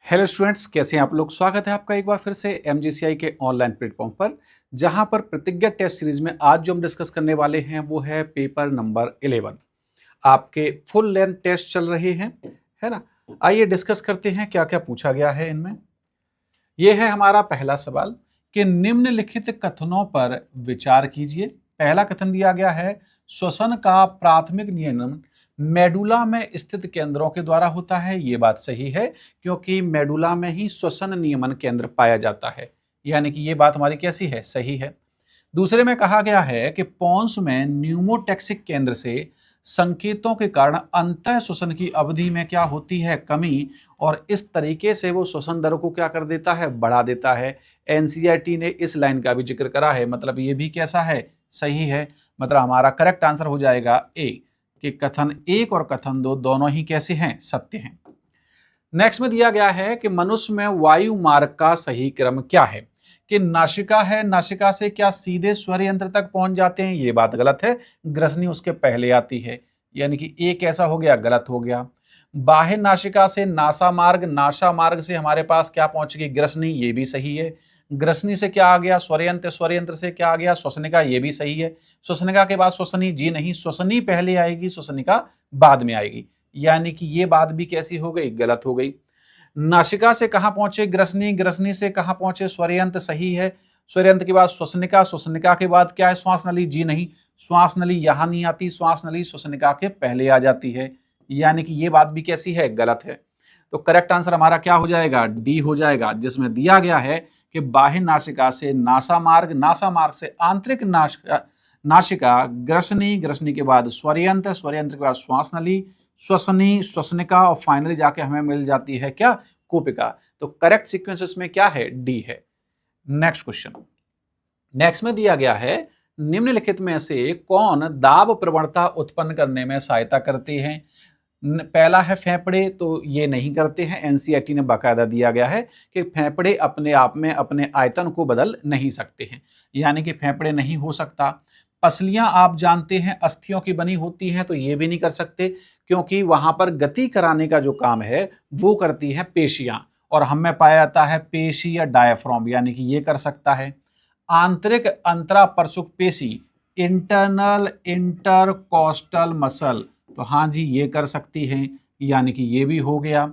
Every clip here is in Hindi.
हेलो स्टूडेंट्स, कैसे हैं आप लोग। स्वागत है आपका एक बार फिर से एमजीसीआई के ऑनलाइन प्लेटफॉर्म पर, जहां पर प्रतिज्ञा टेस्ट सीरीज में आज जो हम डिस्कस करने वाले हैं वो है पेपर नंबर 11। आपके फुल लेंथ टेस्ट चल रहे हैं, है ना। आइए डिस्कस करते हैं क्या क्या पूछा गया है इनमें। यह है हमारा पहला सवाल कि निम्नलिखित कथनों पर विचार कीजिए। पहला कथन दिया गया है, श्वसन का प्राथमिक नियमन मेडुला में स्थित केंद्रों के द्वारा होता है। ये बात सही है, क्योंकि मेडुला में ही श्वसन नियमन केंद्र पाया जाता है, यानी कि ये बात हमारी कैसी है, सही है। दूसरे में कहा गया है कि पोन्स में न्यूमोटैक्सिक केंद्र से संकेतों के कारण अंतः श्वसन की अवधि में क्या होती है, कमी, और इस तरीके से वो श्वसन दर को क्या कर देता है, बढ़ा देता है। एनसीईआरटी ने इस लाइन का भी जिक्र करा है, मतलब ये भी कैसा है, सही है। मतलब हमारा करेक्ट आंसर हो जाएगा ए, कि कथन 1 और कथन 2 दोनों ही कैसे हैं, सत्य हैं। नेक्स्ट में दिया गया है कि मनुष्य में वायु मार्ग का सही क्रम क्या है, कि नासिका है, नासिका से क्या सीधे स्वर यंत्र तक पहुंच जाते हैं, ये बात गलत है। ग्रसनी उसके पहले आती है, यानी कि एक ऐसा हो गया, गलत हो गया। बाह्य नासिका से नासा मार्ग, नासा मार्ग से हमारे पास क्या पहुंचेगी, ग्रसनी, ये भी सही है। ग्रसनी से क्या आ गया, स्वरयंत्र, स्वरयंत्र से क्या आ गया, श्वसनिका, ये भी सही है। श्वसनिका के बाद श्वसनी, जी नहीं, श्वसनी पहले आएगी, श्वसनिका बाद में आएगी, यानी कि ये बात भी कैसी हो गई, गलत हो गई। नासिका से कहां पहुंचे, ग्रसनी, ग्रसनी से कहां पहुंचे, स्वरयंत्र, सही है। स्वरयंत्र के बाद श्वसनिका, श्वसनिका के बाद क्या है, श्वास नली, जी नहीं, श्वास नली यहां नहीं आती, श्वास नली श्वसनिका के पहले आ जाती है, यानी कि ये बात भी कैसी है, गलत है। तो करेक्ट आंसर हमारा क्या हो जाएगा, डी हो जाएगा, जिसमें दिया गया है कि बाह्य नासिका से नासा मार्ग, नासा मार्ग से आंतरिक नासिका, ग्रसनी, ग्रसनी के बाद स्वरयंत्र, स्वरयंत्र के बाद श्वास नली, श्वसनी, श्वसनिका, और फाइनली जाके हमें मिल जाती है क्या, कूपिका। तो करेक्ट सीक्वेंस इसमें क्या है, डी है। नेक्स्ट क्वेश्चन, नेक्स्ट में दिया गया है, निम्नलिखित में से कौन दाब प्रवणता उत्पन्न करने में सहायता करते हैं। पहला है फेफड़े, तो ये नहीं करते हैं। एनसीईआरटी ने बाकायदा दिया गया है कि फेफड़े अपने आप में अपने आयतन को बदल नहीं सकते हैं, यानी कि फेफड़े नहीं हो सकता। पसलियां आप जानते हैं अस्थियों की बनी होती हैं, तो ये भी नहीं कर सकते, क्योंकि वहां पर गति कराने का जो काम है वो करती है पेशियां, और हमें पाया जाता है पेशी या डायफ्राम, यानी कि ये कर सकता है। आंतरिक अंतरापरसुक पेशी, इंटरनल इंटरकोस्टल मसल, तो हाँ जी ये कर सकती हैं, यानी कि ये भी हो गया।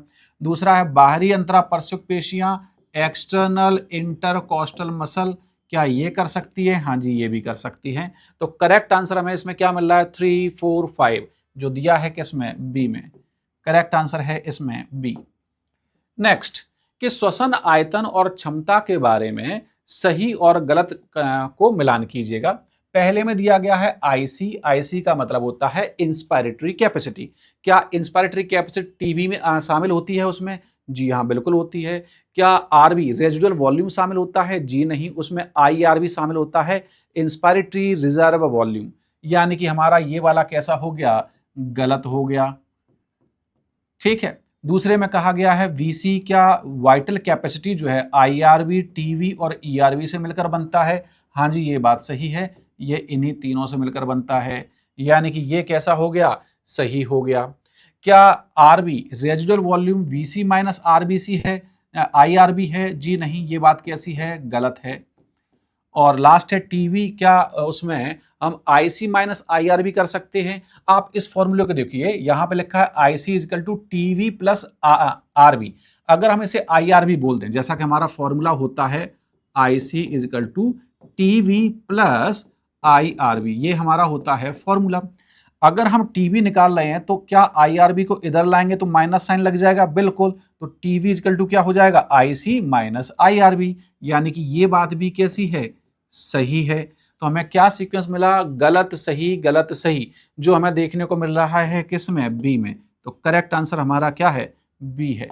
दूसरा है बाहरी अंतरापरसुक पेशियां, एक्सटर्नल इंटरकोस्टल मसल, क्या ये कर सकती है, हाँ जी ये भी कर सकती हैं। तो करेक्ट आंसर हमें इसमें क्या मिल रहा है, 3, 4, 5, जो दिया है किसमें, बी में। करेक्ट आंसर है इसमें बी। नेक्स्ट, कि श्वसन आयतन और क्षमता के बारे में सही और गलत को मिलान कीजिएगा। पहले में दिया गया है आईसी, आईसी का मतलब होता है इंस्पायरेटरी कैपेसिटी। क्या इंस्पायरेटरी कैपेसिटी टीबी में शामिल होती है उसमें, जी हाँ बिल्कुल होती है। क्या आरबी रेजिडुअल वॉल्यूम शामिल होता है, जी नहीं, उसमें आईआरबी शामिल होता है, इंस्पायरेटरी रिजर्व वॉल्यूम, यानी कि हमारा ये वाला कैसा हो गया, गलत हो गया। ठीक है। दूसरे में कहा गया है वीसी, क्या वाइटल कैपेसिटी जो है आईआरबी, टीवी और ईआरबी से मिलकर बनता है, हाँ जी ये बात सही है, ये इन्हीं तीनों से मिलकर बनता है, यानी कि ये कैसा हो गया, सही हो गया। क्या RB residual volume VC minus RBC है, आईआरबी है, जी नहीं, ये बात कैसी है, गलत है। और लास्ट है टीवी, क्या उसमें हम आईसी माइनस आईआर भी कर सकते हैं। आप इस फॉर्मूले को देखिए, यहां पे लिखा है IC is equal to TV plus RB. अगर हम इसे आईआरबी बोल दें, जैसा कि हमारा फॉर्मूला होता है IC is equal to TV plus IRB, ये हमारा होता है फॉर्मूला। अगर हम टीवी निकाल रहे हैं तो क्या आईआरबी को इधर लाएंगे तो माइनस साइन लग जाएगा, बिल्कुल। तो टीवी इजकल टू क्या हो जाएगा, आईसी माइनस आईआरबी, यानी कि ये बात भी कैसी है, सही है। तो हमें क्या सीक्वेंस मिला, गलत सही गलत सही, जो हमें देखने को मिल रहा है किसमें, बी में। तो करेक्ट आंसर हमारा क्या है, बी है।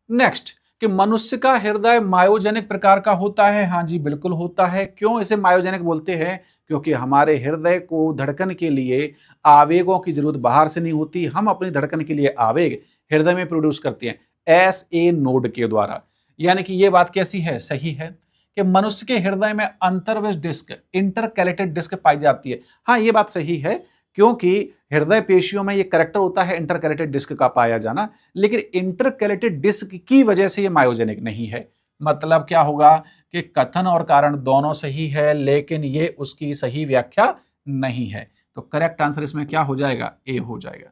नेक्स्ट, कि मनुष्य का हृदय मायोजेनिक प्रकार का होता है, हाँ जी बिल्कुल होता है। क्यों इसे मायोजेनिक बोलते हैं, क्योंकि हमारे हृदय को धड़कन के लिए आवेगों की जरूरत बाहर से नहीं होती, हम अपनी धड़कन के लिए आवेग हृदय में प्रोड्यूस करते हैं एस ए नोड के द्वारा, यानी कि ये बात कैसी है, सही है। कि मनुष्य के हृदय में अंतर्वश डिस्क, इंटरकैलेटेड डिस्क पाई जाती है, हाँ ये बात सही है, क्योंकि हृदय पेशियों में ये करेक्टर होता है इंटरकैलेटेड डिस्क का पाया जाना, लेकिन इंटरकैलेटेड डिस्क की वजह से ये मायोजेनिक नहीं है। मतलब क्या होगा कि कथन और कारण दोनों सही है, लेकिन ये उसकी सही व्याख्या नहीं है। तो करेक्ट आंसर इसमें क्या हो जाएगा? ए हो जाएगा।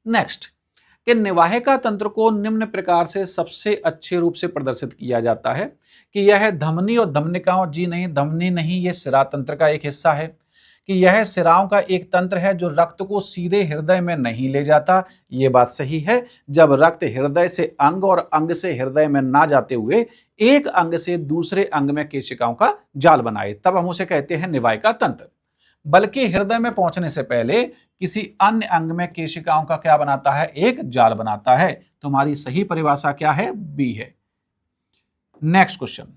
नेक्स्ट, कि निवाहिका तंत्र को निम्न प्रकार से सबसे अच्छे रूप से प्रदर्शित किया जाता है कि यह धमनी और धमनिकाओं, जी नहीं, धमनी नहीं, यह सिरा तंत्र का एक हिस्सा है, कि यह सिराओं का एक तंत्र है जो रक्त को सीधे हृदय में नहीं ले जाता। ये बात सही है। जब रक्त हृदय से अंग और अंग से हृदय में ना जाते हुए एक अंग से दूसरे अंग में केशिकाओं का जाल बनाए, तब हम उसे कहते हैं निवाहिका तंत्र। बल्कि हृदय में पहुंचने से पहले किसी अन्य अंग में केशिकाओं का क्या बनाता है? एक जाल बनाता है। तुम्हारी सही परिभाषा क्या है? बी है। नेक्स्ट क्वेश्चन,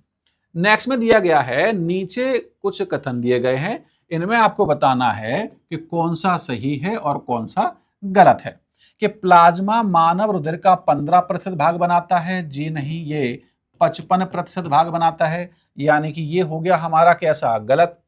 नेक्स्ट में दिया गया है, नीचे कुछ कथन दिए गए हैं, इनमें आपको बताना है कि कौन सा सही है और कौन सा गलत है। कि प्लाज्मा मानव रुधिर का 15% भाग बनाता है, जी नहीं, ये 55% भाग बनाता है, यानी कि ये हो गया हमारा कैसा? गलत।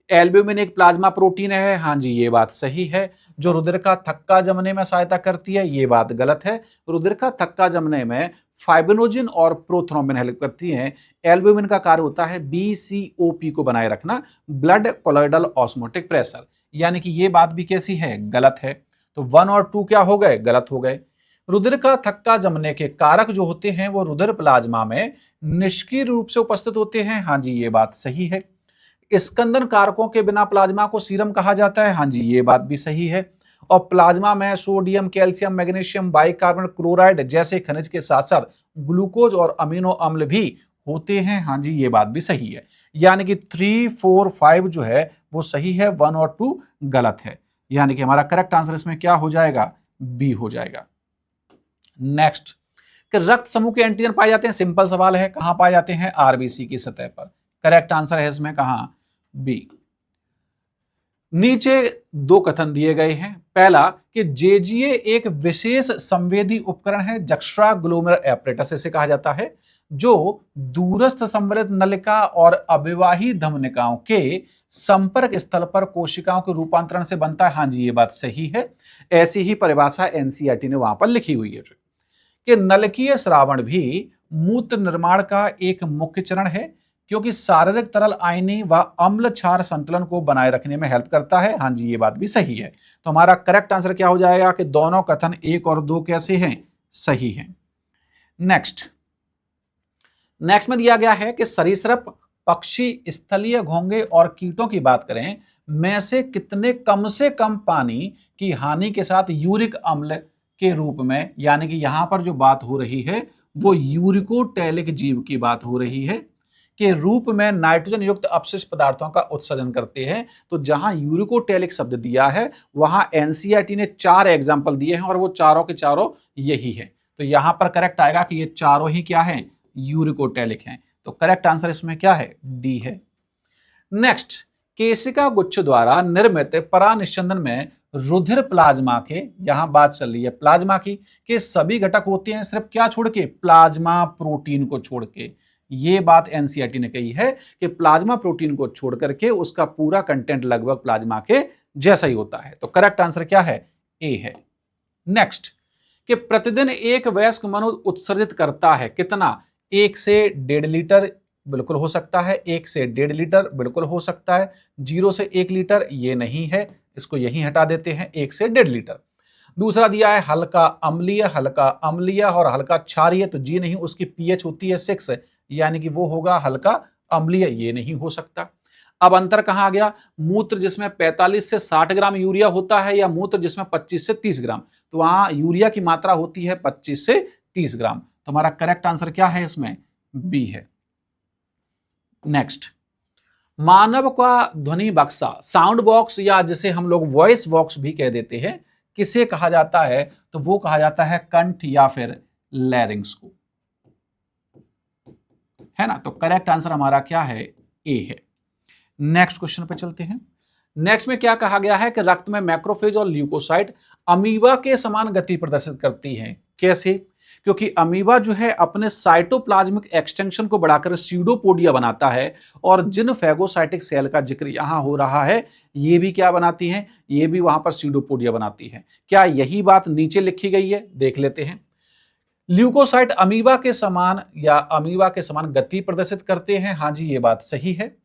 एल्ब्यूमिन एक प्लाज्मा प्रोटीन है, हाँ जी, ये बात सही है। जो रुधिर का थक्का जमने में सहायता करती है, ये बात गलत है। रुधिर का थक्का जमने में फाइब्रिनोजिन और प्रोथ्रोम्बिन हेल्प करती हैं। एल्ब्यूमिन का कार्य होता है BCOP को बनाए रखना, ब्लड कोलॉइडल ऑस्मोटिक प्रेशर, यानी कि ये बात भी कैसी है? गलत है। तो 1 और 2 क्या हो गए? गलत हो गए। रुधिर का थक्का जमने के कारक जो होते हैं वो रुधिर प्लाज्मा में निष्क्रिय रूप से उपस्थित होते हैं, हाँ जी, ये बात सही है। स्कंदन कारकों के बिना प्लाज्मा को सीरम कहा जाता है, हाँ जी, ये बात भी सही है। और प्लाज्मा में sodium, calcium, magnesium, bicarbonate, chloride जैसे खनिज के साथ साथ ग्लूकोज और अमीनो अम्ल भी होते हैं, हाँ जी, ये बात भी सही है। यानी कि 3, 4, 5 जो है वो सही है, 1 और 2 गलत है। यानी कि हमारा करेक्ट आंसर इसमें क्या हो जाएगा? बी हो जाएगा। नेक्स्ट, कि रक्त समूह के एंटीजन पाए जाते हैं, सिंपल सवाल है, कहां पाए जाते हैं? आरबीसी की सतह पर। करेक्ट आंसर है इसमें कहां? बी। नीचे 2 कथन दिए गए हैं। पहला, कि जेजीए एक विशेष संवेदी उपकरण है, जक्स्ट्रा ग्लोमेरुलर एपरेटस इसे कहा जाता है, जो दूरस्थ संवलित नलिका और अविवाही धमनिकाओं के संपर्क स्थल पर कोशिकाओं के रूपांतरण से बनता है, हाँ जी, ये बात सही है। ऐसी ही परिभाषा एनसीईआरटी ने वहां पर लिखी हुई है। कि नलकीय स्रावण भी मूत्र निर्माण का एक मुख्य चरण है, क्योंकि शारीरिक तरल आयनी व अम्ल क्षार संतुलन को बनाए रखने में हेल्प करता है, हाँ जी, ये बात भी सही है। तो हमारा करेक्ट आंसर क्या हो जाएगा? कि दोनों कथन 1 और 2 कैसे हैं? सही हैं। नेक्स्ट में दिया गया है कि सरीसृप, पक्षी, स्थलीय घोंघे और कीटों की बात करें में से कितने कम से कम पानी की हानि के साथ यूरिक अम्ल के रूप में, यानी कि यहां पर जो बात हो रही है वो यूरिकोटैलिक जीव की बात हो रही है, के रूप में नाइट्रोजन युक्त अपशिष्ट पदार्थों का उत्सर्जन करते हैं। तो जहां यूरिकोटैलिक शब्द दिया है वहां एनसीईआरटी ने 4 एग्जाम्पल दिए हैं और वो चारों के चारों यही है। तो यहां पर करेक्ट आएगा कि ये चारों ही क्या है? यूरिकोटैलिक हैं। तो करेक्ट आंसर इसमें क्या है? डी है। नेक्स्ट, केशिका गुच्छ द्वारा निर्मित परानिस्यंदन में रुधिर प्लाज्मा के, यहां बात चल रही है प्लाज्मा की, के सभी घटक होते हैं, सिर्फ क्या छोड़ के? प्लाज्मा प्रोटीन को छोड़ के। ये बात एनसीईआरटी ने कही है कि प्लाज्मा प्रोटीन को छोड़ करके उसका पूरा कंटेंट लगभग प्लाज्मा के जैसा ही होता है। तो करेक्ट आंसर क्या है? ए है। नेक्स्ट, कि प्रतिदिन एक वयस्क मनुष्य उत्सर्जित करता है कितना? 1 से 1.5 लीटर बिल्कुल हो सकता है, 1 से 1.5 लीटर बिल्कुल हो सकता है, 0 से 1 लीटर ये नहीं है, इसको यहीं हटा देते हैं, 1 से 1.5 लीटर। दूसरा दिया है हल्का अम्लीय और हल्का क्षारीय, तो जी नहीं, उसकी पीएच होती है 6, यानी कि वो होगा हल्का अम्लीय, ये नहीं हो सकता। अब अंतर कहां आ गया? मूत्र जिसमें 45 से 60 ग्राम यूरिया होता है या मूत्र जिसमें 25 से 30 ग्राम, तो वहां यूरिया की मात्रा होती है 25 से 30 ग्राम। तो हमारा करेक्ट आंसर क्या है इसमें? बी है। नेक्स्ट, मानव का ध्वनि बक्सा, साउंड बॉक्स या जिसे हम लोग वॉइस बॉक्स भी कह देते हैं, किसे कहा जाता है? तो वो कहा जाता है कंठ या फिर लैरिंग्स को, है ना। तो करेक्ट आंसर हमारा क्या है? ए है। नेक्स्ट क्वेश्चन पे चलते हैं। नेक्स्ट में क्या कहा गया है? कि रक्त में मैक्रोफेज और ल्यूकोसाइट अमीबा के समान गति प्रदर्शित करती हैं। कैसे? क्योंकि अमीबा जो है अपने साइटोप्लाज्मिक एक्सटेंशन को बढ़ाकर स्यूडोपोडिया बनाता है, और जिन फैगोसाइटिक सेल का जिक्र यहां हो रहा है ये भी क्या बनाती हैं, ये भी वहां पर स्यूडोपोडिया बनाती हैं। क्या यही बात नीचे लिखी गई है, देख लेते हैं। ल्यूकोसाइट अमीबा के समान या अमीबा के समान गति प्रदर्शित करते हैं, हाँ जी ये बात सही है।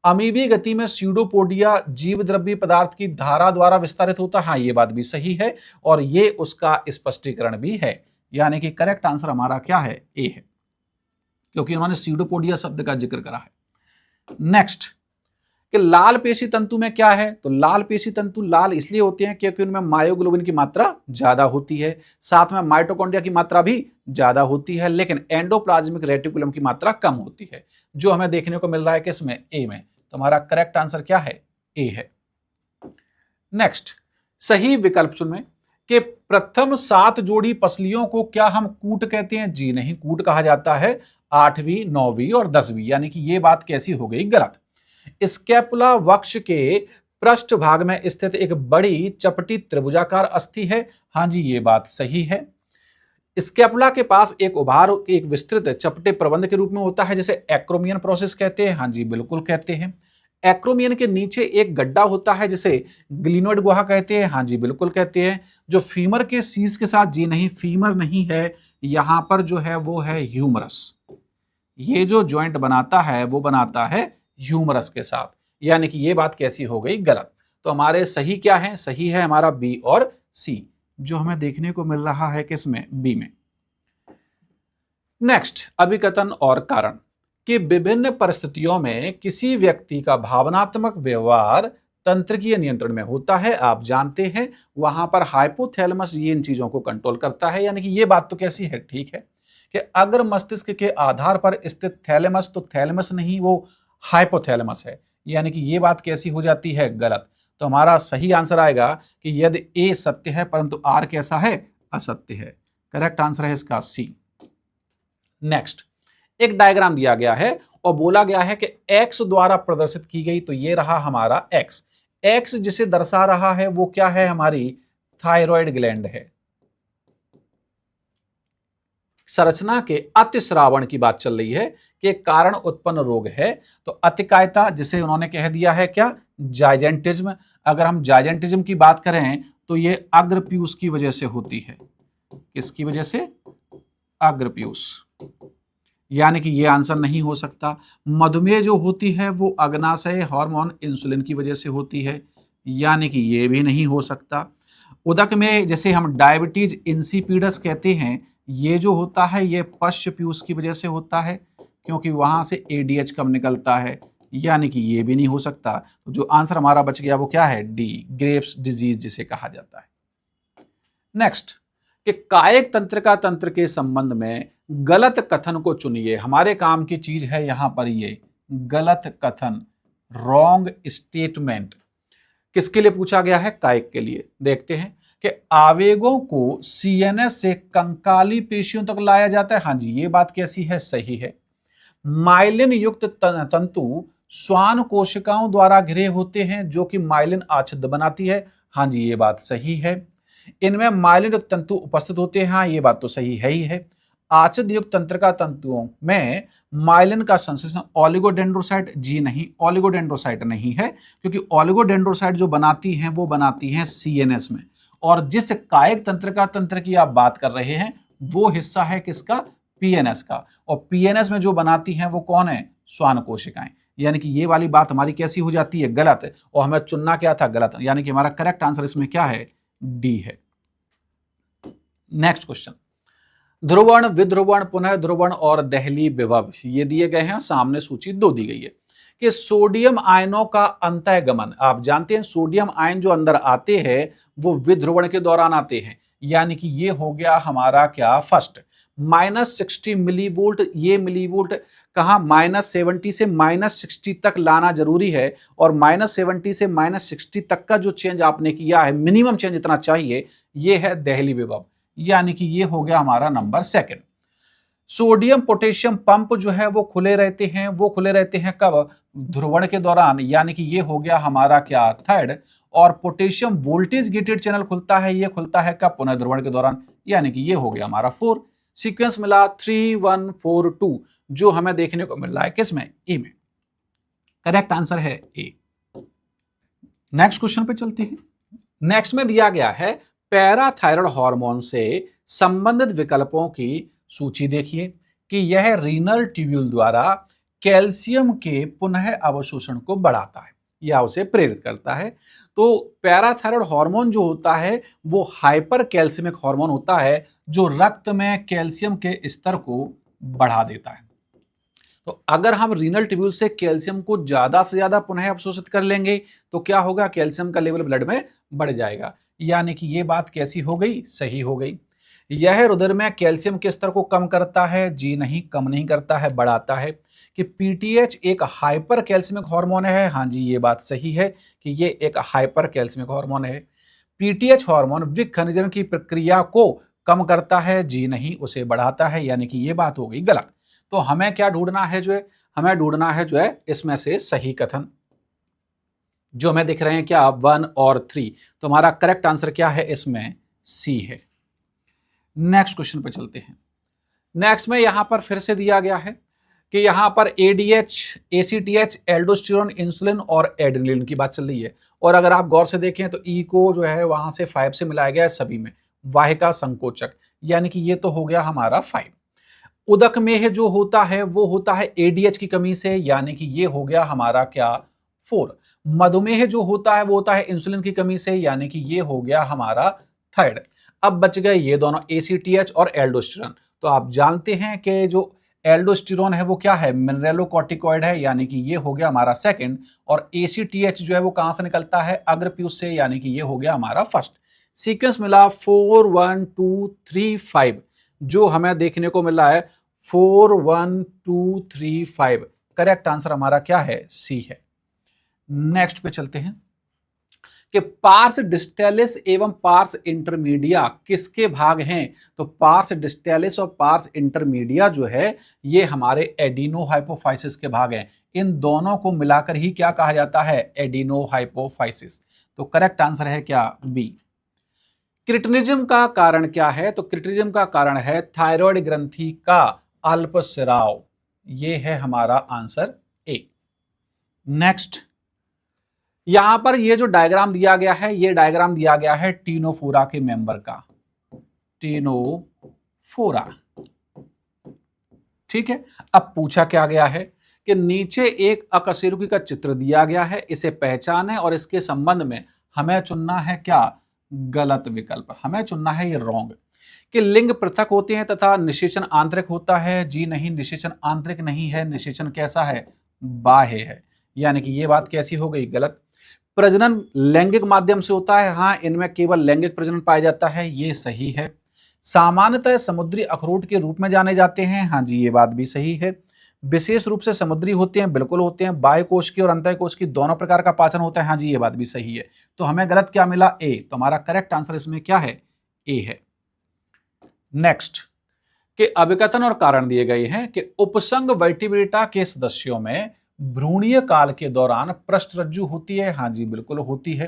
अमीबी गति में स्यूडोपोडिया जीव द्रव्य पदार्थ की धारा द्वारा विस्तारित होता है, हाँ ये बात भी सही है, और ये उसका स्पष्टीकरण भी है। यानी कि करेक्ट आंसर हमारा क्या है, ए है, क्योंकि उन्होंने स्यूडोपोडिया शब्द का जिक्र करा है। नेक्स्ट, कि लाल पेशी तंतु में क्या है, तो लाल पेशी तंतु लाल इसलिए होते हैं क्योंकि उनमें मायोग्लोबिन की मात्रा ज्यादा होती है, साथ में माइटोकॉन्ड्रिया की मात्रा भी ज्यादा होती है, लेकिन एंडोप्लाज्मिक रेटिकुलम की मात्रा कम होती है, जो हमें देखने को मिल रहा है किसमें, ए में। तो हमारा करेक्ट आंसर क्या है, ए है। नेक्स्ट, सही विकल्प चुनें कि प्रथम 7 जोड़ी पसलियों को क्या हम कूट कहते हैं, जी नहीं, कूट कहा जाता है 8वीं 9वीं और 10वीं, यानी कि ये बात कैसी हो गई, गलत। स्कैपुला वक्ष के पृष्ठ भाग में स्थित एक बड़ी चपटी त्रिभुजाकार अस्थि है, हाँ जी ये बात सही है। स्कैपुला के पास एक उभार एक विस्तृत चपटे प्रबंध के रूप में होता है, जिसे एक्रोमियन प्रोसेस कहते हैं, हाँ जी बिल्कुल कहते हैं। एक्रोमियन के नीचे एक गड्ढा होता है जिसे ग्लिनोइड गुहा कहते हैं, हाँ जी बिल्कुल कहते हैं। जो फीमर के शीश के साथ, जी नहीं फीमर नहीं है, यहां पर जो है वो है ह्यूमरस। ये जो ज्वाइंट बनाता है वो बनाता है ह्यूमरस के साथ, यानी कि ये बात कैसी हो गई, गलत। तो हमारे सही क्या है, सही है हमारा बी और सी, जो हमें देखने को मिल रहा है किसमें, बी में। नेक्स्ट, अभिकथन और कारण कि विभिन्न परिस्थितियों में किसी व्यक्ति का भावनात्मक व्यवहार तंत्रिकीय नियंत्रण में होता है, आप जानते हैं वहां पर हाइपोथैलेमस ये इन चीजों को कंट्रोल करता है, यानी कि ये बात तो कैसी है, ठीक है, कि अगर मस्तिष्क के आधार पर स्थित थैलेमस, तो थैलेमस नहीं वो हाइपोथैलेमस है, यानी कि ये बात कैसी हो जाती है, गलत। तो हमारा सही आंसर आएगा कि यदि ए सत्य है परंतु आर कैसा है, असत्य है। करेक्ट आंसर है इसका सी। नेक्स्ट, एक डायग्राम दिया गया है और बोला गया है कि एक्स द्वारा प्रदर्शित की गई, तो ये रहा हमारा एक्स। एक्स जिसे दर्शा रहा है वो क्या है, हमारी थायराइड ग्लैंड है। संरचना के अतिस्रावण की बात चल रही है कि कारण उत्पन्न रोग है, तो अतिकायता जिसे उन्होंने कह दिया है क्या, जाइजेंटिज्म। अगर हम जाइजेंटिज्म की बात करें तो ये अग्रप्यूस की वजह से होती है, किसकी वजह से, अग्रप्यूस, यानी कि ये आंसर नहीं हो सकता। मधुमेह जो होती है वो अग्नाशय हार्मोन इंसुलिन की वजह से होती है, यानी कि ये भी नहीं हो सकता। उदक में जैसे हम डायबिटीज इंसिपिडस कहते हैं, ये जो होता है ये पश्चप्यूस की वजह से होता है, क्योंकि वहां से एडीएच कम निकलता है, यानी कि ये भी नहीं हो सकता। तो जो आंसर हमारा बच गया वो क्या है, डी, ग्रेव्स डिजीज जिसे कहा जाता है। नेक्स्ट, कि कायिक तंत्रिका तंत्र के संबंध में गलत कथन को चुनिए। हमारे काम की चीज है यहां पर ये गलत कथन, रॉन्ग स्टेटमेंट। किसके लिए पूछा गया है, कायिक के लिए। देखते हैं कि आवेगों को सीएनएस से कंकाली पेशियों तक लाया जाता है, हाँ जी ये बात कैसी है, सही है। माइलिन युक्त तंतु श्वान कोशिकाओं द्वारा घिरे होते हैं जो कि माइलिन आच्छादित बनाती है, हाँ जी ये बात सही है। इनमें माइलिन युक्त तंतु उपस्थित होते हैं, हाँ ये बात तो सही है ही है। आच्छादित युक्त तंत्रिका तंतुओं में माइलिन का संश्लेषण ओलिगोडेंड्रोसाइट, जी नहीं ओलिगोडेंड्रोसाइट नहीं है, क्योंकि ओलिगोडेंड्रोसाइट जो बनाती हैं वो बनाती हैं सीएनएस में, और जिस कायिक तंत्रिका तंत्र की आप बात कर रहे हैं वो हिस्सा है किसका, पीएनएस का, और पीएनएस में जो बनाती हैं वो कौन है, श्वान कोशिकाएं, यानी कि ये वाली बात हमारी कैसी हो जाती है, गलत, और हमें चुनना क्या था, गलत, यानी कि हमारा करेक्ट आंसर इसमें क्या है, डी है। नेक्स्ट क्वेश्चन, ध्रुवण, विध्रुवण, पुनः ध्रुवण और दहली विभव ये दिए गए हैं, सामने सूची 2 दी गई है। कि सोडियम आयनों का अंतःगमन, आप जानते हैं सोडियम आयन जो अंदर आते हैं वो विध्रुवण के दौरान आते हैं, यानी कि ये हो गया हमारा क्या, फर्स्ट। -60 मिलीवोल्ट, ये मिलीवोल्ट कहा -70 से -60 तक लाना जरूरी है, और -70 से -60 तक का जो चेंज आपने किया है, मिनिमम चेंज इतना चाहिए, ये है दहली विभव, यानी कि ये हो गया हमारा नंबर 2। सोडियम पोटेशियम पंप जो है वो खुले रहते हैं, वो खुले रहते हैं कब, ध्रुवण के दौरान, यानी कि ये हो गया हमारा क्या, 3rd। और पोटेशियम वोल्टेज गेटेड चैनल खुलता है, ये खुलता है कब, पुनः ध्रुवण के दौरान, यानी कि ये हो गया हमारा 4। सीक्वेंस मिला 3142, जो हमें देखने को मिल रहा है किसमें, ए में। करेक्ट आंसर है ए। नेक्स्ट क्वेश्चन पे चलते हैं। नेक्स्ट में दिया गया है पैराथायराइड हार्मोन से संबंधित विकल्पों की सूची देखिए कि यह रीनल ट्यूब्यूल द्वारा कैल्शियम के पुनः अवशोषण को बढ़ाता है या उसे प्रेरित करता है। तो पैराथायराइड हार्मोन जो होता है वो हाइपर कैल्सियमिक हार्मोन होता है जो रक्त में कैल्शियम के स्तर को बढ़ा देता है। तो अगर हम रीनल ट्यूब्यूल से कैल्शियम को ज्यादा से ज्यादा पुनः अवशोषित कर लेंगे तो क्या होगा, कैल्शियम का लेवल ब्लड में बढ़ जाएगा। यानी कि ये बात कैसी हो गई, सही हो गई। यह रुधिर में कैल्शियम के स्तर को कम करता है, जी नहीं, कम नहीं करता है, बढ़ाता है। कि पीटीएच एक हाइपर कैल्सियमिक हार्मोन है, हाँ जी ये बात सही है कि ये एक हाइपर कैल्सियमिक हार्मोन है। पीटीएच हार्मोन विखनिजन की प्रक्रिया को कम करता है, जी नहीं, उसे बढ़ाता है। यानी कि ये बात हो गई गलत। तो हमें क्या ढूंढना है, जो है हमें ढूंढना है जो है इसमें से सही कथन, जो हमें दिख रहे हैं क्या, 1 और 3। तो हमारा करेक्ट आंसर क्या है इसमें, सी है। नेक्स्ट क्वेश्चन पे चलते हैं। नेक्स्ट में यहां पर फिर से दिया गया है कि यहां पर एडीएच, एसीटीएच, एल्डोस्टेरोन, इंसुलिन और एड्रेनलिन की बात चल रही है। और अगर आप गौर से देखें तो ई को जो है वहां से 5 से मिलाया गया है सभी में, वाहिका संकोचक, यानी कि ये तो हो गया हमारा 5। उदक में जो होता है वो होता है एडीएच की कमी से, यानी कि ये हो गया हमारा क्या, 4। मधुमेह जो होता है वो होता है इंसुलिन की कमी से, यानी कि ये हो गया हमारा 3rd। अब बच गए ये दोनों एसीटीएच और एल्डोस्टेरोन। तो आप जानते हैं कि जो एल्डोस्टेरोन है वो क्या है, मिनरेलोकॉर्टिकॉइड है, यानी कि ये हो गया हमारा 2nd। और एसीटीएच जो है वो कहां से निकलता है, अग्रपीयूष से, यानी कि ये हो गया हमारा 1st। सीक्वेंस मिला 4 1 2 3 5, जो हमें देखने को मिला है 4 1 2 3 5। करेक्ट आंसर हमारा क्या है, सी है। नेक्स्ट पे चलते हैं कि पार्स डिस्टेलिस एवं पार्स इंटरमीडिया किसके भाग हैं। तो पार्स डिस्टेलिस और पार्स इंटरमीडिया जो है ये हमारे एडिनोहाइपोफाइसिस के भाग हैं। इन दोनों को मिलाकर ही क्या कहा जाता है, एडिनोहाइपोफाइसिस। तो करेक्ट आंसर है क्या, बी। क्रिटिनिज्म का कारण क्या है, तो क्रिटिनिज्म का कारण है थायराइड ग्रंथि का अल्पस्राव। ये है हमारा आंसर ए। नेक्स्ट, यहां पर ये जो डायग्राम दिया गया है, ये डायग्राम दिया गया है टीनोफोरा के मेंबर का, टीनोफोरा, ठीक है। अब पूछा क्या गया है कि नीचे एक अकशेरुकी का चित्र दिया गया है, इसे पहचाने और इसके संबंध में हमें चुनना है क्या, गलत विकल्प। हमें चुनना है ये रॉन्ग। कि लिंग पृथक होते हैं तथा निषेचन आंतरिक होता है, जी नहीं, निषेचन आंतरिक नहीं है, निषेचन कैसा है, बाह्य है। यानी कि ये बात कैसी हो गई, गलत। प्रजनन लैंगिक माध्यम से होता है, हाँ, इनमें केवल लैंगिक प्रजनन पाया जाता है, ये सही है। सामान्यतः समुद्री अखरोट के रूप में जाने जाते हैं, हाँ जी ये बात भी सही है। विशेष रूप से समुद्री होते हैं, बिल्कुल होते हैं। बाह्य कोश की और अंतः कोश की दोनों प्रकार का पाचन होता है, हाँ जी ये बात भी सही है। तो हमें गलत क्या मिला, ए। तो हमारा करेक्ट आंसर इसमें क्या है, ए है। नेक्स्ट, के अभिकथन और कारण दिए गए हैं कि उपसंग वर्टिब्रेटा के सदस्यों में भ्रूणीय काल के दौरान पृष्ठरज्जु होती है, हाँ जी बिल्कुल होती है।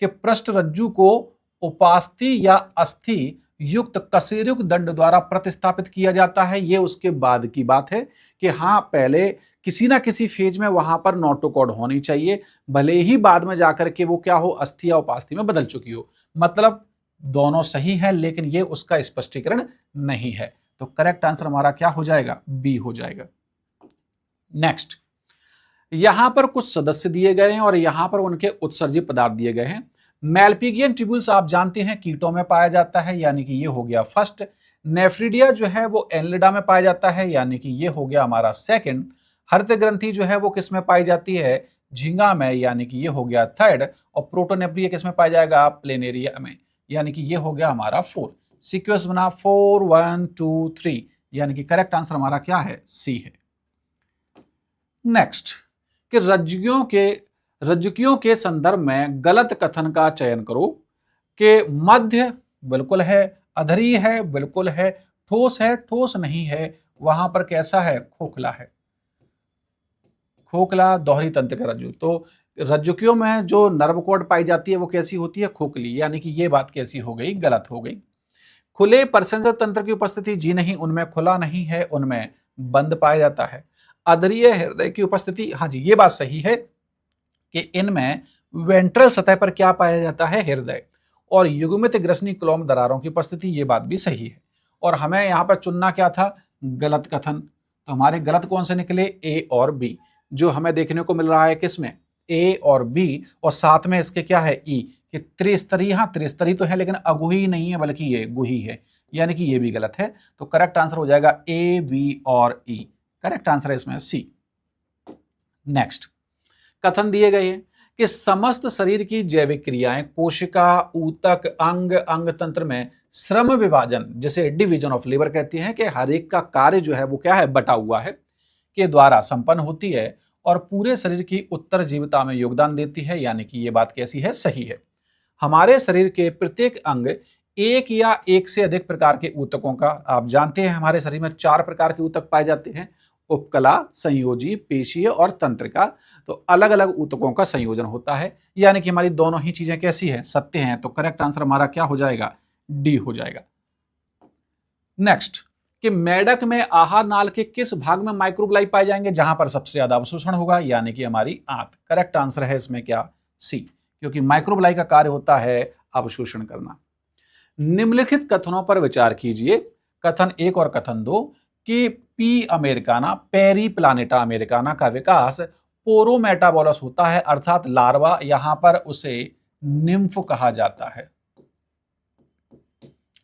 कि पृष्ठरज्जु को उपास्थि या अस्थि युक्त कशेरुक दंड द्वारा प्रतिस्थापित किया जाता है, ये उसके बाद की बात है। कि हाँ, पहले किसी ना किसी फेज में वहां पर नोटोकॉर्ड होनी चाहिए, भले ही बाद में जाकर के वो क्या हो, अस्थि या उपास्थि में बदल चुकी हो। मतलब दोनों सही है, लेकिन ये उसका स्पष्टीकरण नहीं है। तो करेक्ट आंसर हमारा क्या हो जाएगा, बी हो जाएगा। नेक्स्ट, यहां पर कुछ सदस्य दिए गए हैं और यहां पर उनके उत्सर्जित पदार्थ दिए गए हैं। मैल्पिगियन ट्यूब्यूल्स आप जानते हैं कीटों में पाया जाता है, यानी कि ये हो गया 1st। नेफ्रिडिया जो है वो एनलिडा में पाया जाता है, यानी कि ये हो गया हमारा 2nd। हर्त ग्रंथि जो है वो किस में पाई जाती है, झींगा में, यानी कि ये हो गया 3rd। और प्रोटोनेफ्रिया किस में पाया जाएगा, प्लेनेरिया में, यानी कि ये हो गया हमारा 4। सीक्वेंस बना 4 1 2 3, यानी कि करेक्ट आंसर हमारा क्या है, सी है। नेक्स्ट, कि रज्जुकियों के संदर्भ में गलत कथन का चयन करो। कि मध्य बिल्कुल है, अधरी है बिल्कुल है, ठोस है ठोस नहीं है, वहां पर कैसा है, खोखला है। खोखला दोहरी तंत्र का रज्जु। तो रज्जुकियों में जो नर्व कॉर्ड पाई जाती है वो कैसी होती है, खोखली, यानी कि ये बात कैसी हो गई, गलत हो गई। खुले परसेंजर तंत्र की उपस्थिति, जी नहीं, उनमें खुला नहीं है, उनमें बंद पाया जाता है। अधरीय हृदय की उपस्थिति, हाँ जी, ये बात सही है कि इनमें वेंट्रल सतह पर क्या पाया जाता है, हृदय। और युग्मित ग्रसनी क्लोम दरारों की उपस्थिति, ये बात भी सही है। और हमें यहां पर चुनना क्या था, गलत कथन। तो हमारे गलत कौन से निकले, ए और बी, जो हमें देखने को मिल रहा है किसमें, ए और बी, और साथ में इसके क्या है, ई, कि त्रिस्तरीय, हाँ त्रिस्तरीय तो है लेकिन अगुही नहीं है बल्कि ये गुही है, यानी कि ये भी गलत है। तो करेक्ट आंसर हो जाएगा ए, बी और ई। करेक्ट आंसर है इसमें सी। नेक्स्ट कथन दिए गए हैं कि समस्त शरीर की जैविक क्रियाएं कोशिका, ऊतक, अंग, अंग तंत्र में श्रम विभाजन, जिसे डिवीजन ऑफ लेबर कहते हैं, कि हर एक का कार्य जो है वो क्या है, बटा हुआ है, के द्वारा संपन्न होती है और पूरे शरीर की उत्तरजीविता में योगदान देती है, यानी कि ये बात कैसी है, सही है। हमारे शरीर के प्रत्येक अंग एक या एक से अधिक प्रकार के ऊतकों का, आप जानते हैं हमारे शरीर में 4 प्रकार के ऊतक पाए जाते हैं, उपकला, संयोजी, पेशीय और तंत्रिका। तो अलग अलग ऊतकों का संयोजन होता है, यानी कि हमारी दोनों ही चीजें कैसी हैं, सत्य हैं। तो करेक्ट आंसर हमारा क्या हो जाएगा, डी हो जाएगा। नेक्स्ट कि मेढक में आहार नाल के किस भाग में माइक्रोबलाई पाए जाएंगे, जहां पर सबसे ज्यादा अवशोषण होगा, यानी कि हमारी आंत। करेक्ट आंसर है इसमें क्या, सी, क्योंकि माइक्रोबलाई का कार्य होता है अवशोषण करना। निम्नलिखित कथनों पर विचार कीजिए, कथन 1 और कथन 2, कि पी अमेरिकाना, पेरी प्लानेटा अमेरिकाना का विकास पोरोमेटाबोलस होता है, अर्थात लार्वा, यहां पर उसे निम्फ कहा जाता है,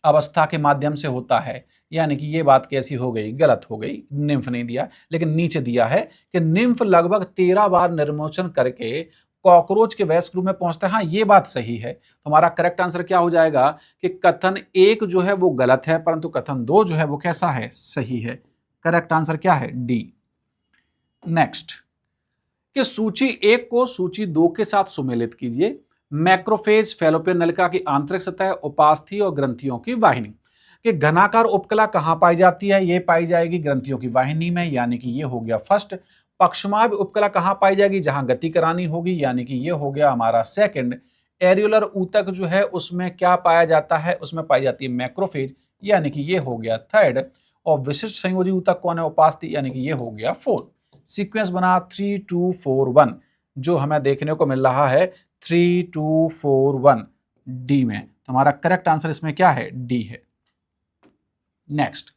अवस्था के माध्यम से होता है, यानी कि ये बात कैसी हो गई, गलत हो गई। निम्फ नहीं दिया, लेकिन नीचे दिया है कि निम्फ लगभग 13 बार निर्मोचन करके कॉकरोच के वयस्क रूप में पहुंचता है। हाँ, ये बात सही है। तो हमारा करेक्ट आंसर क्या हो जाएगा कि कथन 1 जो है वो गलत है, परंतु कथन 2 जो है वो कैसा है, सही है। करेक्ट आंसर क्या है, डी। नेक्स्ट कि सूची 1 को सूची 2 के साथ सुमेलित कीजिए। मैक्रोफेज, फैलोपियन नलिका की आंतरिक सतह, उपास्थि और ग्रंथियों की वाहिनी। कि घनाकार उपकला कहां पाई जाती है, ये पाई जाएगी ग्रंथियों की वाहिनी में, यानी कि ये हो गया फर्स्ट। पक्षमाभ उपकला कहां पाई जाएगी, जहां गति करानी होगी, यानी कि ये हो गया हमारा सेकंड। एरियुलर ऊतक जो है उसमें क्या पाया जाता है, उसमें पाई जाती है मैक्रोफेज, यानी कि ये हो गया थर्ड। और विशिष्ट संयोजी ऊतक कौन है, उपास्थि, यानी कि ये हो गया फोर्थ। सीक्वेंस बना 3 2 4 1, जो हमें देखने को मिल रहा है 3 2 4 1 डी में। तो हमारा करेक्ट आंसर इसमें क्या है, डी है। नेक्स्ट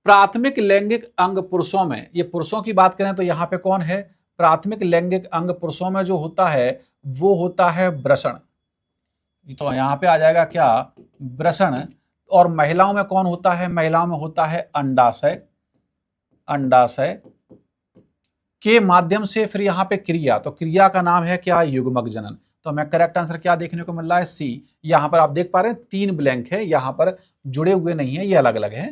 प्राथमिक लैंगिक अंग पुरुषों में, ये पुरुषों की बात करें तो यहां पे कौन है, प्राथमिक लैंगिक अंग पुरुषों में जो होता है वो होता है वृषण। तो यहां पे आ जाएगा क्या, वृषण। और महिलाओं में कौन होता है, महिलाओं में होता है अंडाशय। अंडाशय के माध्यम से फिर यहाँ पे क्रिया, तो क्रिया का नाम है क्या, युग्मक जनन। तो हमें करेक्ट आंसर क्या देखने को मिल रहा है, सी। यहाँ पर आप देख पा रहे हैं 3 ब्लैंक है, यहाँ पर जुड़े हुए नहीं है, ये अलग अलग है।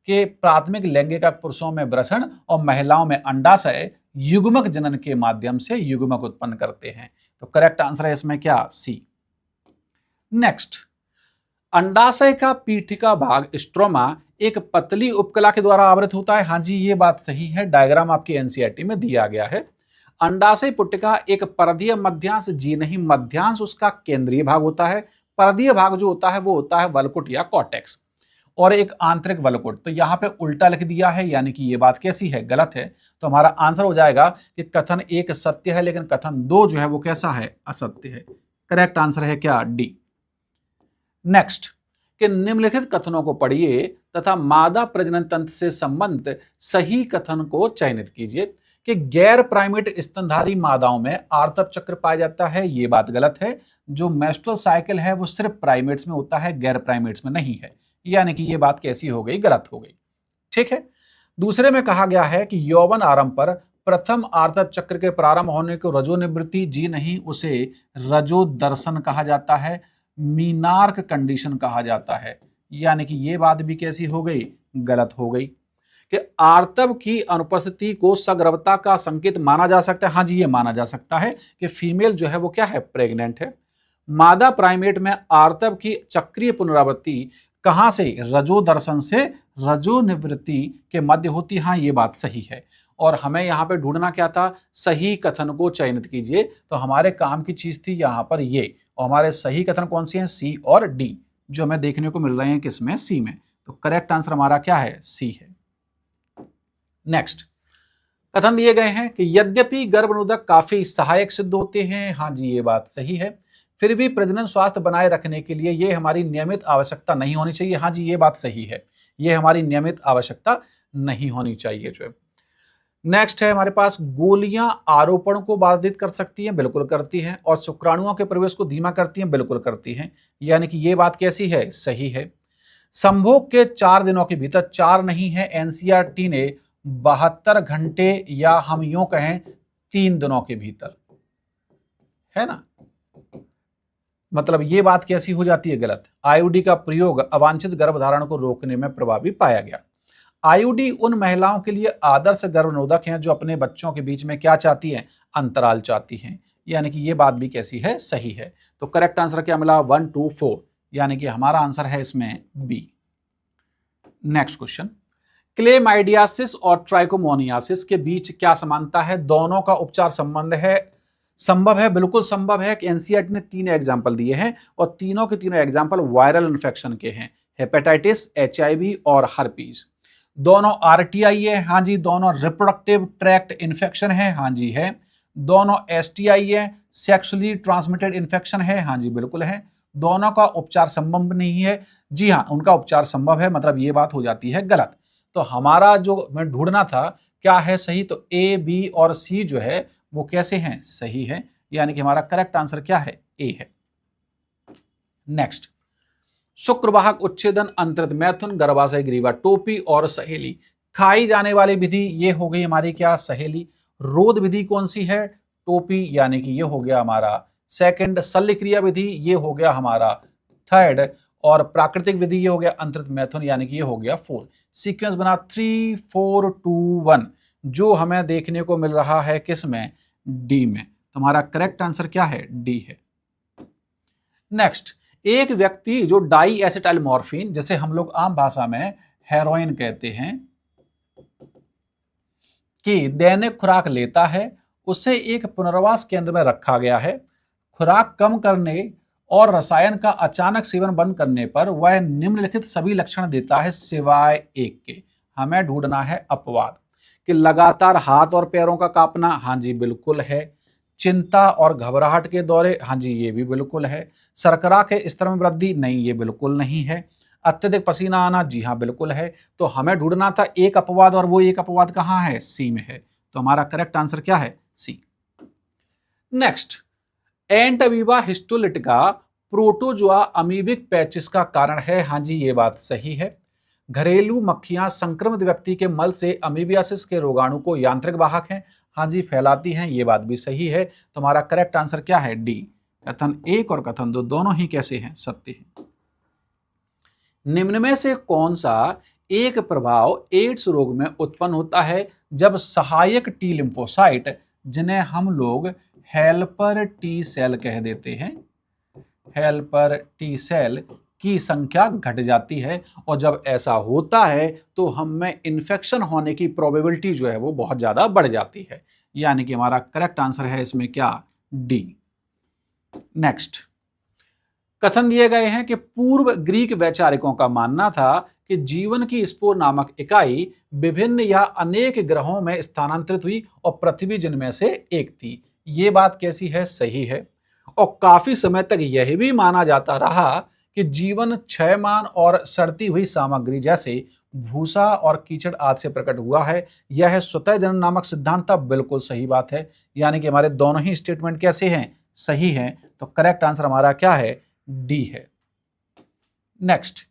कि प्राथमिक लैंगिक पुरुषों में वृषण और महिलाओं में अंडाशय युग्मक जनन के माध्यम से युग्मक उत्पन्न करते हैं। तो करेक्ट आंसर है इसमें क्या, सी। नेक्स्ट अंडाशय का पीठिका भाग स्ट्रोमा एक पतली उपकला के द्वारा आवृत होता है। हाँ जी, ये बात सही है, डायग्राम आपकी एनसीईआरटी में दिया गया है। अंडाशय पुटिका एक परदीय मध्यांश, जी नहीं, मध्यांश उसका केंद्रीय भाग होता है। परदीय भाग जो होता है वो होता है वलकुट या कॉर्टेक्स, और एक आंतरिक वलकुट। तो यहाँ पे उल्टा लिख दिया है, यानी कि ये बात कैसी है, गलत है। तो हमारा आंसर हो जाएगा कि कथन 1 सत्य है, लेकिन कथन 2 जो है वो कैसा है, असत्य है। करेक्ट आंसर है क्या, डी। नेक्स्ट कि निम्नलिखित कथनों को पढ़िए तथा मादा प्रजनन तंत्र से संबंधित सही कथन को चयनित कीजिए। कि गैर प्राइमेट स्तनधारी मादाओं में आर्तव चक्र पाया जाता है, ये बात गलत है। जो मेस्ट्रुअल साइकिल है वो सिर्फ प्राइमेट्स में होता है, गैर प्राइमेट्स में नहीं है, यानी कि ये बात कैसी हो गई, गलत हो गई। ठीक है। दूसरे में कहा गया है कि यौवन आरंभ पर प्रथम आर्तव चक्र के प्रारंभ होने को रजोनिवृत्ति, जी नहीं, उसे रजो दर्शन कहा जाता है, मीनार्क कंडीशन कहा जाता है, यानी कि ये बात भी कैसी हो गई, गलत हो गई। कि आर्तव की अनुपस्थिति को सगर्भता का संकेत माना जा सकता है। हाँ जी, ये माना जा सकता है कि फीमेल जो है वो क्या है, प्रेग्नेंट है। मादा प्राइमेट में आर्तव की चक्रीय पुनरावृत्ति कहां से, रजो दर्शन से रजो निवृत्ति के मध्य होती। हाँ, ये बात सही है। और हमें यहाँ पे ढूंढना क्या था, सही कथन को चयनित कीजिए। तो हमारे काम की चीज थी यहाँ पर ये, और हमारे सही कथन कौन सी हैं, सी और डी। जो हमें देखने को मिल रहे हैं किसमें, सी में। तो करेक्ट आंसर हमारा क्या है, सी है। नेक्स्ट कथन दिए गए हैं कि यद्यपि गर्भनिरोधक काफी सहायक सिद्ध होते हैं, हाँ जी ये बात सही है, फिर भी प्रजनन स्वास्थ्य बनाए रखने के लिए ये हमारी नियमित आवश्यकता नहीं होनी चाहिए, हाँ जी ये बात सही है, ये हमारी नियमित आवश्यकता नहीं होनी चाहिए जो है। नेक्स्ट है हमारे पास, गोलियां आरोपण को बाधित कर सकती हैं, बिल्कुल करती हैं, और शुक्राणुओं के प्रवेश को धीमा करती हैं, बिल्कुल करती हैं, यानी कि ये बात कैसी है, सही है। संभोग के 4 दिनों के भीतर, 4 नहीं है, एनसीईआरटी ने 72 घंटे या हम यूं कहें 3 दिनों के भीतर, है ना, मतलब ये बात कैसी हो जाती है, गलत। आईयूडी का प्रयोग अवांछित गर्भधारण को रोकने में प्रभावी पाया गया। आईयूडी उन महिलाओं के लिए आदर्श गर्भनिरोधक हैं जो अपने बच्चों के बीच में क्या चाहती हैं, अंतराल चाहती हैं, यानी कि ये बात भी कैसी है, सही है। तो करेक्ट आंसर क्या मिला, 1, 2, 4, यानी कि हमारा आंसर है इसमें बी। नेक्स्ट क्वेश्चन, क्लेमाइडियासिस और ट्राइकोमोनियासिस के बीच क्या समानता है, दोनों का उपचार संभव है, बिल्कुल संभव है। कि एनसीईआरटी ने 3 एग्जाम्पल दिए हैं और तीनों के तीनों एग्जाम्पल वायरल इन्फेक्शन के हैं, हेपेटाइटिस, एचआईवी और हर्पीज। दोनों आरटीआई है, हाँ जी, दोनों रिप्रोडक्टिव ट्रैक्ट इन्फेक्शन है, हाँ जी है, दोनों एसटीआई है, सेक्सुअली ट्रांसमिटेड इन्फेक्शन है, हाँ जी बिल्कुल है, दोनों का उपचार संभव नहीं है, जी हाँ उनका उपचार संभव है, मतलब ये बात हो जाती है गलत। तो हमारा जो मैं ढूंढना था क्या है सही, तो ए, बी और सी जो है वो कैसे हैं, सही है, यानी कि हमारा करेक्ट आंसर क्या है, ए है। नेक्स्ट, शुक्रवाहक उच्छेदन, अंतरित मैथुन, गर्भाशय ग्रीवा, टोपी और सहेली। खाई जाने वाली विधि ये हो गई हमारी क्या, सहेली। रोध विधि कौन सी है, टोपी, यानी कि ये हो गया हमारा सेकंड। शल्य क्रिया विधि ये हो गया हमारा थर्ड, और प्राकृतिक विधि ये हो गया अंतरित मैथुन, यानी कि ये हो गया 4। सीक्वेंस बना 3, 4, 2, 1, जो हमें देखने को मिल रहा है किसमें, डी में। तो हमारा करेक्ट आंसर क्या है, डी है। नेक्स्ट, एक व्यक्ति जो डाई एसिटाइल मॉर्फिन, जिसे हम लोग आम भाषा में हेरोइन कहते हैं, कि दैनिक खुराक लेता है, उसे एक पुनर्वास केंद्र में रखा गया है। खुराक कम करने और रसायन का अचानक सेवन बंद करने पर वह निम्नलिखित सभी लक्षण देता है सिवाय एक के। हमें ढूंढना है अपवाद। कि लगातार हाथ और पैरों का कांपना, हाँ जी बिल्कुल है। चिंता और घबराहट के दौरे, हाँ जी ये भी बिल्कुल है। शर्करा के स्तर में वृद्धि, नहीं ये बिल्कुल नहीं है। अत्यधिक पसीना आना, जी हाँ बिल्कुल है। तो हमें ढूंढना था एक अपवाद, और वो एक अपवाद कहाँ है, सी में है। तो हमारा करेक्ट आंसर क्या है, C. Next, Entamoeba histolytica protozoa amoebic पैचिस का कारण है, हाँ जी ये बात सही है। घरेलू मक्खियां संक्रमित व्यक्ति के मल से अमीबियासिस के रोगाणु को यांत्रिक वाहक हैं, हाँ जी फैलाती हैं, ये बात भी सही है। तो हमारा करेक्ट आंसर क्या है, डी। कथन 1 और कथन 2 दोनों ही कैसे हैं, सत्य हैं। निम्न में से कौन सा एक प्रभाव एड्स रोग में उत्पन्न होता है जब सहायक टी लिम्फोसाइट, जिन्हें हम लोग हेल्पर टी सेल कह देते हैं, हेल्पर टी सेल की संख्या घट जाती है, और जब ऐसा होता है तो हम में इन्फेक्शन होने की प्रोबेबिलिटी जो है वो बहुत ज़्यादा बढ़ जाती है, यानी कि हमारा करेक्ट आंसर है इसमें क्या, डी। नेक्स्ट, कथन दिए गए हैं कि पूर्व ग्रीक वैचारिकों का मानना था कि जीवन की स्पोर नामक इकाई विभिन्न या अनेक ग्रहों में स्थानांतरित हुई और पृथ्वी जिनमें से एक थी। ये बात कैसी है, सही है। और काफी समय तक यह भी माना जाता रहा कि जीवन क्षयमान और सड़ती हुई सामग्री जैसे भूसा और कीचड़ आदि से प्रकट हुआ है। यह स्वतः जनन नामक सिद्धांत था, बिल्कुल सही बात है, यानी कि हमारे दोनों ही स्टेटमेंट कैसे हैं, सही हैं। तो करेक्ट आंसर हमारा क्या है, डी है। नेक्स्ट,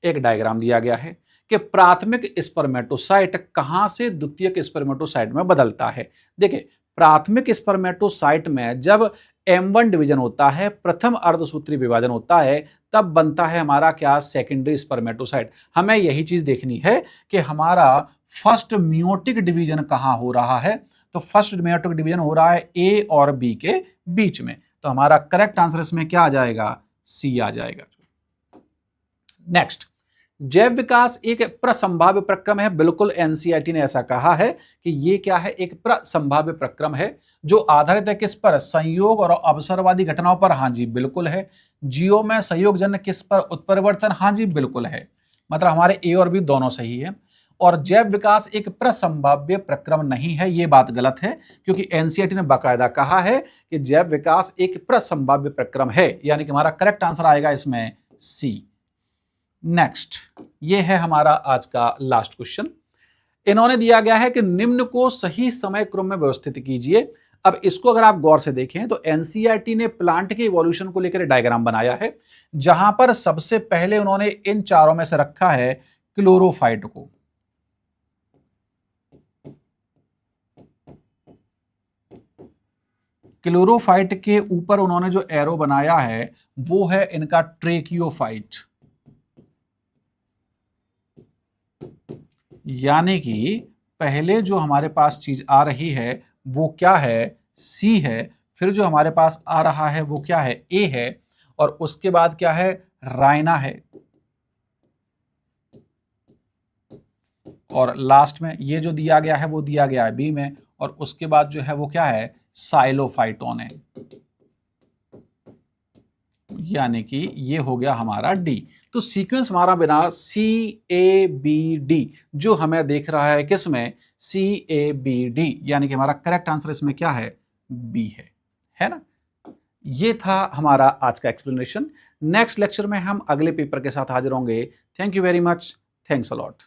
एक डायग्राम दिया गया है कि प्राथमिक स्पर्मेटोसाइट कहां से द्वितीयक स्पर्मेटोसाइट में बदलता है। देखिए, प्राथमिक स्पर्मेटोसाइट में जब M1 डिवीजन होता है, प्रथम अर्धसूत्री विभाजन होता है, तब बनता है हमारा क्या, सेकेंडरी स्पर्मेटोसाइट। हमें यही चीज देखनी है कि हमारा फर्स्ट मियोटिक डिवीजन कहां हो रहा है। तो फर्स्ट मियोटिक डिवीजन हो रहा है ए और बी के बीच में। तो हमारा करेक्ट आंसर इसमें क्या आ जाएगा, सी आ जाएगा। नेक्स्ट, जैव विकास एक प्रसंभाव्य प्रक्रम है, बिल्कुल एनसीईआरटी ने ऐसा कहा है कि ये क्या है, एक प्रसंभाव्य प्रक्रम है जो आधारित है किस पर, संयोग और अवसरवादी घटनाओं पर। हाँ जी बिल्कुल है। जीओ में संयोगजन्य किस पर, उत्परिवर्तन। हाँ जी बिल्कुल है। मतलब हमारे ए और बी दोनों सही है। और जैव विकास एक प्रसंभाव्य प्रक्रम नहीं है, ये बात गलत है, क्योंकि एनसीईआरटी ने बाकायदा कहा है कि जैव विकास एक प्रसंभाव्य प्रक्रम है, यानी कि हमारा करेक्ट आंसर आएगा इसमें सी। नेक्स्ट, ये है हमारा आज का लास्ट क्वेश्चन। इन्होंने दिया गया है कि निम्न को सही समय क्रम में व्यवस्थित कीजिए। अब इसको अगर आप गौर से देखें तो एनसीईआरटी ने प्लांट के इवोल्यूशन को लेकर डायग्राम बनाया है, जहां पर सबसे पहले उन्होंने इन चारों में से रखा है क्लोरोफाइट को। क्लोरोफाइट के ऊपर उन्होंने जो एरो बनाया है वो है इनका ट्रेकियोफाइट, यानी कि पहले जो हमारे पास चीज आ रही है वो क्या है, सी है। फिर जो हमारे पास आ रहा है वो क्या है, ए है। और उसके बाद क्या है, राइना है। और लास्ट में ये जो दिया गया है वो दिया गया है बी में। और उसके बाद जो है वो क्या है, साइलोफाइटोन है, यानी कि ये हो गया हमारा डी। तो सीक्वेंस हमारा बिना सी ए बी डी जो हमें देख रहा है किसमें, सी ए बी डी, यानी कि हमारा करेक्ट आंसर इसमें क्या है, बी है ना। ये था हमारा आज का एक्सप्लेनेशन। नेक्स्ट लेक्चर में हम अगले पेपर के साथ हाजिर होंगे। Thank you very much. Thanks a lot.